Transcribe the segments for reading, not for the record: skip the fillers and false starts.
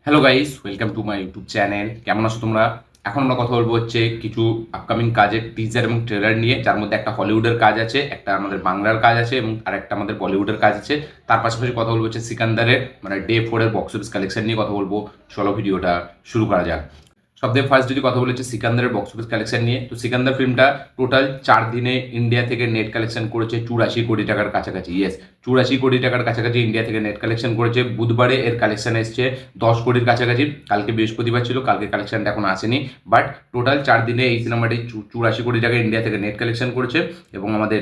Hello guys, welcome to my YouTube channel. কেমন আছো তোমরা? এখন আমরা কথা বলবো হচ্ছে কিছু আপকামিং কাজের টিজার এবং ট্রেলার নিয়ে, যার মধ্যে একটা হলিউডের কাজ আছে, একটা আমাদের বাংলার কাজ আছে এবং আরেকটা আমাদের বলিউডের কাজ আছে। তার পাশাপাশি কথা বলবো হচ্ছে সিকান্দারের মানে ডে 4 বক্স অফিস কালেকশন নিয়ে কথা বলবো। চলো ভিডিওটা শুরু করা যাক। সবথেকে ফার্স্ট যদি কথা বলেছে সিকান্দারের বক্স অফিস কালেকশন নিয়ে, তো সিকান্দার ফিল্মটা টোটাল 4 দিনে ইন্ডিয়া থেকে নেট কালেকশন করেছে 84 কোটি টাকার কাছাকাছি। ইয়েস, 84 কোটি টাকার কাছাকাছি ইন্ডিয়া থেকে নেট কালেকশন করেছে। বুধবারে এর কালেকশন এসছে 10 কোটির কাছাকাছি। কালকে বৃহস্পতিবার ছিল, কালকে কালেকশনটা এখন আসেনি, বাট টোটাল 4 দিনে এই সিনেমাটি 84 কোটি টাকা ইন্ডিয়া থেকে নেট কালেকশন করেছে। এবং আমাদের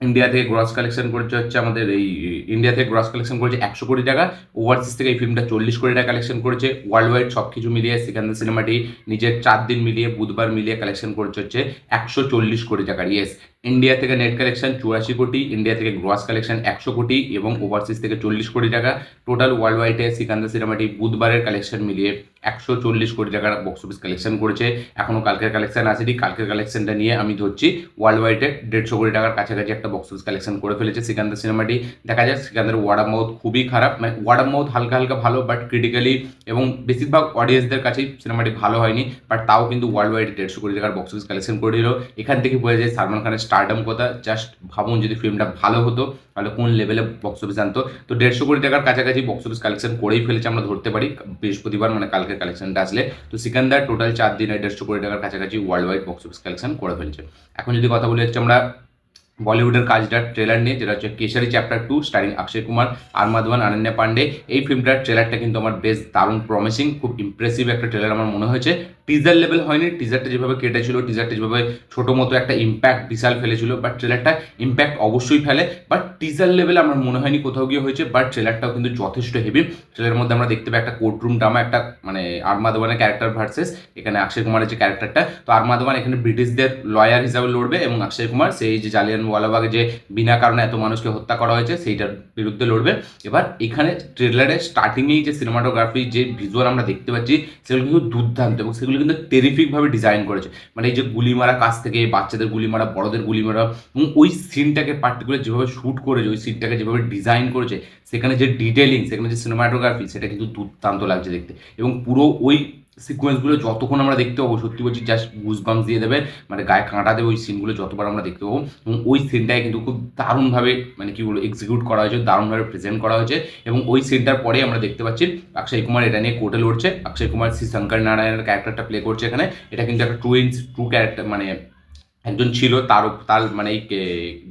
ইন্ডিয়া থেকে গ্রস কালেকশন করেছে হচ্ছে আমাদের এই ইন্ডিয়া থেকে গ্রস কালেকশন করেছে 100 কোটি টাকা। ওভারসিজ থেকে এই ফিল্মটা 40 কোটি টাকা কালেকশন করেছে। ওয়ার্ল্ড ওয়াইড সব কিছু মিলিয়ে সিকান্দার সিনেমাটি নিজের 4 দিন মিলিয়ে বুধবার মিলিয়ে কালেকশন করেছে হচ্ছে 140 কোটি টাকার। ইয়েস, ইন্ডিয়া থেকে নেট কালেকশন 84 কোটি, ইন্ডিয়া থেকে গ্রস কালেকশন 100 কোটি এবং ওভারসিজ থেকে 40 কোটি টাকা। টোটাল ওয়ার্ল্ড ওয়াইডে সিকান্দার সিনেমাটি বুধবারের কালেকশন মিলিয়ে 140 কোটি টাকার বক্স অফিস কালেকশন করেছে। এখনও কালকের কালেকশন আসেনি, কালকের কালেকশনটা নিয়ে আমি ধরছি ওয়ার্ল্ড ওয়াইডে 150 কোটি টাকার কাছাকাছি একটা বক্স অফিস কালেকশন করে ফেলেছে সিকান্দার সিনেমাটি। দেখা যাক, সিকান্দার ওয়ার্ড অফ মাউথ খুবই খারাপ, মানে ওয়ার্ড অফ মাউথ হালকা হালকা ভালো, বাট ক্রিটিক্যালি এবং বেশিরভাগ অডিয়েন্সদের কাছেই সিনেমাটি ভালো হয়নি। বাট তাও কিন্তু ওয়ার্ল্ড ওয়াইড 150 কোটি টাকার বক্স অফিস কালেকশন করে দিল। এখান থেকে বোঝা যায় সালমান খানের স্টারডম কথা। জাস্ট ভাবুন, যদি ফিল্মটা ভালো হতো তাহলে কোন লেভেলে বক্স অফিস আনতো। তো 150 কোটি টাকার কাছাকাছি বক্স অফিস কালেকশন করেই ফেলেছে, আমরা ধরতে পারি বৃহস্পতিবার মানে কালকের কালেকশনটা আসলে। তো সিকান্দার টোটাল 4 দিনে 150 কোটি টাকার কাছাকাছি world wide box office collection করে ফেলছে। এখন যদি কথা বলে হচ্ছে আমরা বলিউডের কাজটার ট্রেলার নিয়ে, যেটা হচ্ছে কেশারি চ্যাপ্টার 2 স্টারিং অক্ষয় কুমার, আরমাদওয়ান, অনন্যা পান্ডে। এই ফিল্মটার ট্রেলারটা কিন্তু আমার বেশ দারুণ প্রমিসিং, খুব ইমপ্রেসিভ একটা ট্রেলার আমার মনে হয়েছে। টিজার লেভেল হয়নি, টিজারটা যেভাবে কেটেছিল, টিজারটা যেভাবে ছোটো মতো একটা ইম্প্যাক্ট বিশাল ফেলেছিল, বাট ট্রেলারটা ইম্প্যাক্ট অবশ্যই ফেলে, বাট টিজার লেভেলে আমার মনে হয়নি কোথাও গিয়ে হয়েছে। বাট ট্রেলারটাও কিন্তু যথেষ্ট হেভি। ট্রেলারের মধ্যে আমরা দেখতে পাই একটা কোর্টরুম ড্রামা, একটা মানে আরমাদওয়ানের ক্যারেক্টার ভার্সেস এখানে অক্ষয় কুমারের যে ক্যারেক্টারটা। তো আরমাদওয়ান এখানে ব্রিটিশদের লয়ার হিসাবে লড়বে এবং অক্ষয় কুমার সেই যে জালিয়ানওয়ালাবাগে যে বিনা কারণে এত মানুষকে হত্যা করা হয়েছে সেইটার বিরুদ্ধে লড়বে। এবার এখানে ট্রেলারের স্টার্টিংয়েই যে সিনেমাটোগ্রাফি, যে ভিজুয়াল আমরা দেখতে পাচ্ছি, সেগুলো কিন্তু দুর্দান্ত এবং সেগুলো কিন্তু টেরিফিকভাবে ডিজাইন করেছে। মানে এই যে গুলি মারা কাছ থেকে বাচ্চাদের গুলি মারা, বড়দের গুলি মারা, এবং ওই সিনটাকে পার্টিকুলার যেভাবে শ্যুট করেছে, ওই সিনটাকে যেভাবে ডিজাইন করেছে, সেখানে যে ডিটেলিং, সেখানে যে সিনেমাটোগ্রাফি, সেটা কিন্তু দুর্দান্ত লাগছে দেখতে। এবং পুরো ওই সিকোয়েন্সগুলো যতক্ষণ আমরা দেখতে পাবো, সত্যি বলছি জাস্ট গুজবাম্পস দিয়ে দেবে, মানে গায়ে কাঁটা দেবে ওই সিনগুলো যতবার আমরা দেখতে পাবো। এবং ওই সিনটাকে কিন্তু খুব দারুণভাবে মানে কি বলবো এক্সিকিউট করা হয়েছে, দারুণভাবে প্রেজেন্ট করা হয়েছে। এবং ওই সিনটার পরে আমরা দেখতে পাচ্ছি অক্ষয় কুমার এটা নিয়ে কোর্টে লড়ছে। অক্ষয় কুমার শ্রী শঙ্কর নারায়ণের ক্যারেক্টারটা প্লে করছে এখানে। এটা কিন্তু একটা ট্রু ক্যারেক্টার, মানে একজন ছিল তার তার মানে এই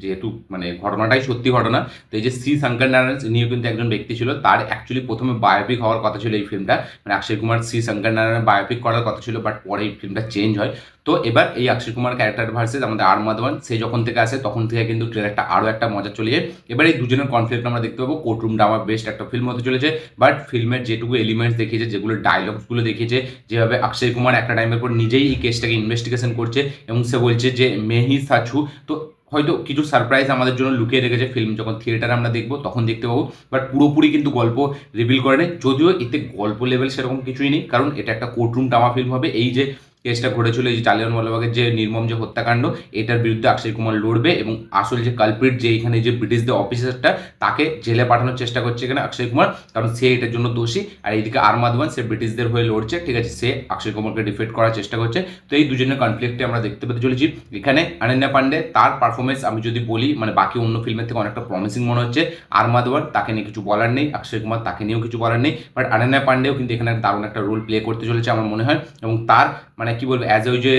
যেহেতু মানে ঘটনাটাই সত্যি ঘটনা। তো এই যে শ্রী শঙ্কর নারায়ণ ইনিও কিন্তু একজন ব্যক্তি ছিল, তার অ্যাকচুয়ালি প্রথমে বায়োপিক হওয়ার কথা ছিল এই ফিল্মটা, মানে অক্ষয় কুমার শ্রী শঙ্কর নারায়ণ বায়োপিক করার কথা ছিল, বাট পরে এই ফিল্মটা চেঞ্জ হয়। তো এবার এই অক্ষয় কুমার ক্যারেক্টার ভার্সেস আমাদের আরমাদওয়ান, সে যখন থেকে আসে তখন থেকে কিন্তু ট্রেলারটা আরও একটা মজা চলে যায়। এবার এই দুজনের কনফ্লিক্ট আমরা দেখতে পাবো। কোর্টরুম ড্রামা বেস্ট একটা ফিল্ম হতে চলেছে, বাট ফিল্মের যেটুকু এলিমেন্টস দেখিয়েছে, যেগুলো ডায়লগসগুলো দেখিয়েছে, যেভাবে অক্ষয় কুমার একটা টাইমের পর নিজেই এই কেসটাকে ইনভেস্টিগেশন করছে এবং সে বলছে যে মেহি সাছু, তো হয়তো কিছু সারপ্রাইজ আমাদের জন্য লুকিয়ে রেখেছে। ফিল্ম যখন থিয়েটারে আমরা দেখবো তখন দেখতে পাবো, বাট পুরোপুরি কিন্তু গল্প রিভিল করে নেই, যদিও এতে গল্প লেভেল সেরকম কিছুই নেই, কারণ এটা একটা কোর্টরুম ড্রামা ফিল্ম হবে। এই যে কেসটা ঘটেছিল, এই যে জালিয়ানওয়ালাবাগের যে নির্মম যে হত্যাকাণ্ড, এটার বিরুদ্ধে অক্ষয় কুমার লড়বে এবং আসল যে কালপ্রিট, যে এখানে যে ব্রিটিশদের অফিসারটা, তাকে জেলে পাঠানোর চেষ্টা করছে এখানে অক্ষয় কুমার, কারণ সে এটার জন্য দোষী। আর এইদিকে আরমাদওয়ান, সে ব্রিটিশদের হয়ে লড়ছে, ঠিক আছে, সে অক্ষয় কুমারকে ডিফেট করার চেষ্টা করছে। তো এই দুজনের কনফ্লিক্টে আমরা দেখতে পেতে চলেছি। এখানে অনন্যা পান্ডে, তার পারফরমেন্স আমি যদি বলি মানে বাকি অন্য ফিল্মের থেকে অনেকটা প্রমিসিং মনে হচ্ছে। আরমাদওয়ান, তাকে নিয়ে কিছু বলার নেই, অক্ষয় কুমার, তাকে নিয়েও কিছু বলার নেই, বাট অনন্যা পান্ডেও কিন্তু এখানে দারুণ একটা রোল প্লে করতে চলেছে আমার মনে হয়। এবং তার মানে কি বলবো, অ্যাজ ওই যে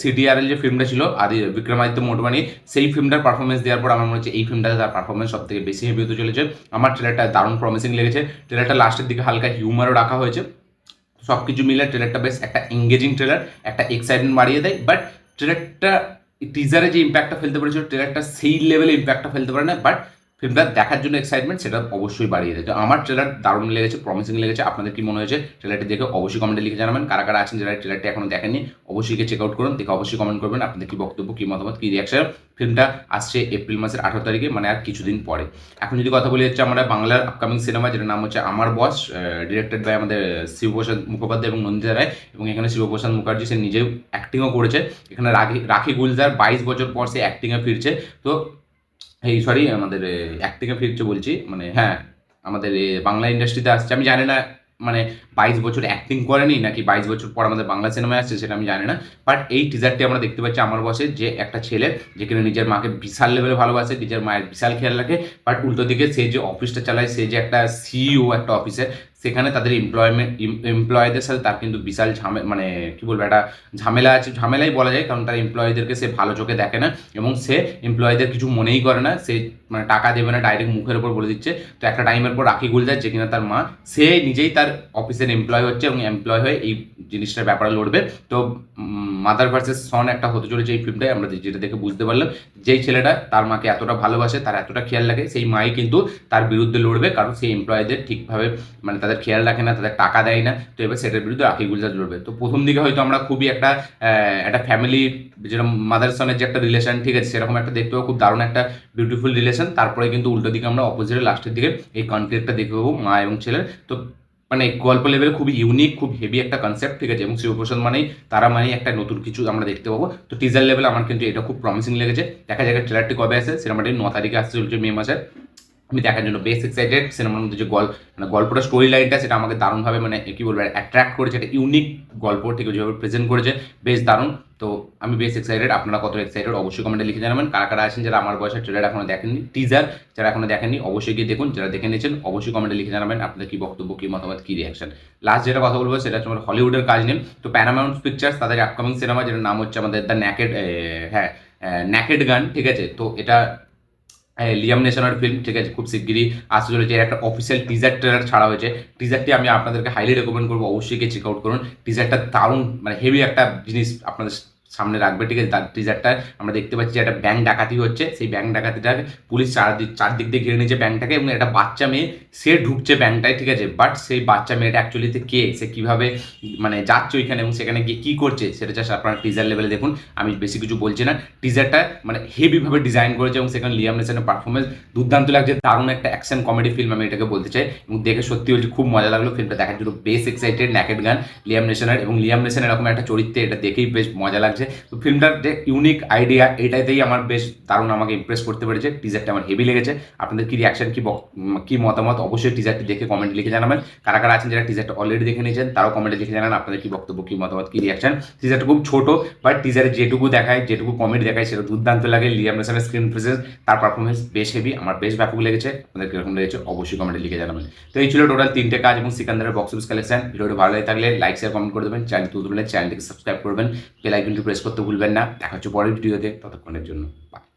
সিডিআরএল যে ফিল্মটা ছিল বিক্রমাদিত্য মোটবানি, সেই ফিল্মটার পারফরমেন্স দেওয়ার পর আমার মনে হচ্ছে এই ফিল্মটাতে তার পারফরমেন্স সব থেকে বেশি হেভি হতে চলেছে। আমার ট্রেলারটা দারুণ প্রমিসিং লেগেছে। ট্রেলারটা লাস্টের দিকে হালকা হিউমারও রাখা হয়েছে। সব কিছু মিলে ট্রেলারটা বেশ একটা এঙ্গেজিং ট্রেলার, একটা এক্সাইটমেন্ট বাড়িয়ে দেয়। বাট ট্রেলারটা টিজারে যে ইম্প্যাক্টটা ফেলতে পেরেছিল, ট্রেলারটা সেই লেভেলে ইম্প্যাক্টটা ফেলতে পারে না, বাট ফিল্মটা দেখার জন্য এক্সাইটমেন্ট সেটা অবশ্যই বাড়িয়ে দেয়। তো আমার ট্রেলার দারুণ লেগেছে, প্রমিসিং লেগেছে। আপনাদের কি মনে হয়েছে ট্রেলারটি দেখে অবশ্যই কমেন্টে লিখে জানাবেন। কারা কারা আছেন যারা ট্রেলারটি এখনো দেখেননি, অবশ্যই গিয়ে চেক আউট করুন, দেখে অবশ্যই কমেন্ট করবেন আপনাদের কি বক্তব্য, কি মতামত, কি রিয়াকশন। ফিল্মটা আসছে এপ্রিল মাসের 18 তারিখে, মানে আর কিছুদিন পরে। এখন যদি কথা বলি হচ্ছে আমরা বাংলার আপকামিং সিনেমা, যেটার নাম হচ্ছে আমার বস, ডিরেক্টেড বাই আমাদের শিবপ্রসাদ মুখোপাধ্যায় এবং নন্দিতা রায়। এবং এখানে শিবপ্রসাদ মুখার্জি সে নিজেও অ্যাক্টিংও করেছে। এখানে রাখি গুলজার 22 বছর পর সে অ্যাক্টিংয়ে ফিরছে। তো এই আমাদের অ্যাক্টিংয়ে ফিরছে বলছি, মানে হ্যাঁ, আমাদের বাংলা ইন্ডাস্ট্রিতে আসছে। আমি জানি না মানে 22 বছর অ্যাক্টিং করেনি নাকি 22 বছর পর আমাদের বাংলা সিনেমায় আসছে সেটা আমি জানি না। বাট এই টিজারটি আমরা দেখতে পাচ্ছি আমার বসে যে একটা ছেলে যেখানে নিজের মাকে বিশাল লেভেলে ভালোবাসে, নিজের মায়ের বিশাল খেয়াল রাখে, বাট উল্টো দিকে সে যে অফিসটা চালায়, সে যে একটা সিইও একটা অফিসের, সেখানে তাদের এমপ্লয়ীদের সাথে তার কিন্তু বিশাল মানে কি বলবো, একটা ঝামেলা আছে, ঝামেলাই বলা যায়, কারণ তার এমপ্লয়ীদেরকে সে ভালো চোখে দেখে না এবং সে এমপ্লয়ীদের কিছু মনেই করে না, সে মানে টাকা দেবে না, ডাইরেক্ট মুখের উপর বলে দিচ্ছে। তো একটা টাইমের পর রাখি গুলজার যে কিনা তার মা, সে নিজেই তার অফিসের এমপ্লয় হচ্ছে এবং এমপ্লয় হয়ে এই জিনিসটার ব্যাপারে লড়বে। তো মাদার ভার্সেস সন একটা হতে চলেছে এই ফিল্মটাই, আমরা যেটা দেখে বুঝতে পারলাম যেই ছেলেটা তার মাকে এতটা ভালোবাসে, তার এতটা খেয়াল রাখে, সেই মাই কিন্তু তার বিরুদ্ধে লড়বে, কারণ সেই এমপ্লয়ীদের ঠিকভাবে মানে তাদের খেয়াল রাখে না, তাদের টাকা দেয় না। তো এবার সেটার বিরুদ্ধে রাখি গুলজার লড়বে। তো প্রথম দিকে হয়তো আমরা খুবই একটা ফ্যামিলি, যেরকম মাদার সনের যে একটা রিলেশন, ঠিক আছে, সেরকম একটা দেখতে পাবো, খুব দারুণ একটা বিউটিফুল রিলেশন। তারপরে কিন্তু উল্টো দিকে আমরা অপোজিটের লাস্টের দিকে এই কনফ্লিক্টটা দেখতে পাবো মা এবং ছেলের। তো মানে গল্প লেভেলে খুবই ইউনিক, খুব হেভি একটা কনসেপ্ট, ঠিক আছে, এবং শিবপ্রসাদ মানেই তারা মানেই একটা নতুন কিছু আমরা দেখতে পাবো। তো টিজার লেভেলে আমার কিন্তু এটা খুব প্রমিসিং লেগেছে। দেখা যাক ট্রেলারটি কবে আসে, সিনেমাটি 9 তারিখে আসতে চলছে মে মাসের। আমি দেখার জন্য বেশ এক্সাইটেড। সিনেমার মধ্যে যে মানে গল্পটা, স্টোরি লাইনটা, সেটা আমাকে দারুণভাবে মানে কি বলবো অ্যাট্রাক্ট করেছে, একটা ইউনিক গল্প, ঠিক আছে, যেভাবে প্রেজেন্ট করেছে বেশ দারুণ। তো আমি বেশ এক্সাইটেড। আপনারা কত এক্সাইটেড অবশ্যই কমেন্টে লিখে জানাবেন। কারা কারা আছেন যারা আমার বয়সের ট্রেলার এখনো দেখেননি, টিজার যারা এখনো দেখেননি অবশ্যই গিয়ে দেখুন, যারা দেখে নিয়েছেন অবশ্যই কমেন্টে লিখে জানাবেন আপনাদের কি বক্তব্য, কি মতামত, কি রিয়াকশন। লাস্ট যেটা কথা বলবো সেটা হচ্ছে আমার হলিউডের কাজ নিয়ে। তো প্যারামাউন্ট পিকচার্স তাদের আপকামিং সিনেমা, যেটার নাম হচ্ছে আমাদের দ্য ন্যাকেড, হ্যাঁ, ন্যাকেড গান, ঠিক আছে। তো এটা লিয়াম নেশনের ফিল্ম, ঠিক আছে, খুব শিগগিরই আসতে চলেছে। এর একটা অফিসিয়াল টিজার ট্রেলার ছাড়া হয়েছে। টিজারটি আমি আপনাদেরকে হাইলি রেকমেন্ড করবো, অবশ্যই গিয়ে চেক আউট করুন। টিজারটা দারুণ মানে হেভি একটা জিনিস আপনাদের সামনে রাখবে, ঠিক আছে। তার টিজারটা আমরা দেখতে পাচ্ছি যে একটা ব্যাংক ডাকাতি হচ্ছে, সেই ব্যাংক ডাকাতিটাকে পুলিশ চারদিক দিয়ে ঘিরে নিয়েছে ব্যাংকটাকে, এবং একটা বাচ্চা মেয়ে সে ঢুকছে ব্যাংকটায়, ঠিক আছে। বাট সেই বাচ্চা মেয়েটা অ্যাকচুয়ালিতে কে, সে কীভাবে মানে যাচ্ছে ওইখানে এবং সেখানে গিয়ে কী করছে সেটা জাস্ট আপনারা টিজার লেভেলে দেখুন। আমি বেশি কিছু বলছি না। টিজারটা মানে হেভিভাবে ডিজাইন করেছে এবং সেখানে লিয়াম নেসনের পারফরমেন্স দুর্দান্ত লাগছে। দারুণ একটা অ্যাকশন কমেডি ফিল্ম আমি এটাকে বলতে চাই, এবং দেখে সত্যি বলছি খুব মজা লাগলো ফিল্মটা দেখার জন্য। বেশ এক্সাইটেড ন্যাকেড গান লিয়াম নেশনের, এবং লিয়াম নেশন এরকম একটা চরিত্রে, এটা দেখেই বেশ মজা লাগছে। তো ফিল্মটার যে ইউনিক আইডিয়া, এটাতেই আমার বেশ দারুণ আমাকে ইমপ্রেস করতে পেরেছে। টিজারটা আমার হেভি লেগেছে। আপনাদের কি রিয়াকশন, কি মতামত অবশ্যই টিজারটি দেখে কমেন্ট লিখে জানাবেন। কারা কারা আছেন যারা টিজারটা অলরেডি দেখে নিয়েছেন তারাও কমেন্টে লিখে জানান আপনাদের কি বক্তব্য, কি মতামত, কি রিয়াকশন। টিজারটা খুব ছোট, বাট টিজারে যেটুকু দেখায়, যেটুকু কমেডি দেখায় সেটা দুর্দান্ত লাগে। লিয়াম নেসনের স্ক্রিন প্রেজেন্স, তার পারফরমেন্স বেশ হেভি, আমার বেশ ব্যাপক লেগেছে। আপনাদের কিরকম লেগেছে অবশ্যই কমেন্টে লিখে জানাবেন। তো এই ছিল টোটাল 3টে কাজ এবং সিকান্দারের বক্স অফিস কালেকশন। ভিডিওটি ভালো লাগে থাকলে লাইক, শেয়ার, কমেন্ট করে দেবেন। চ্যানেল তুললে চ্যানেলটিকে সাবস্ক্রাইব করবেন, বেল আইকনটি প্রেস করতে ভুলবেন না। দেখা হচ্ছে পরের ভিডিওতে, ততক্ষণের জন্য বাই।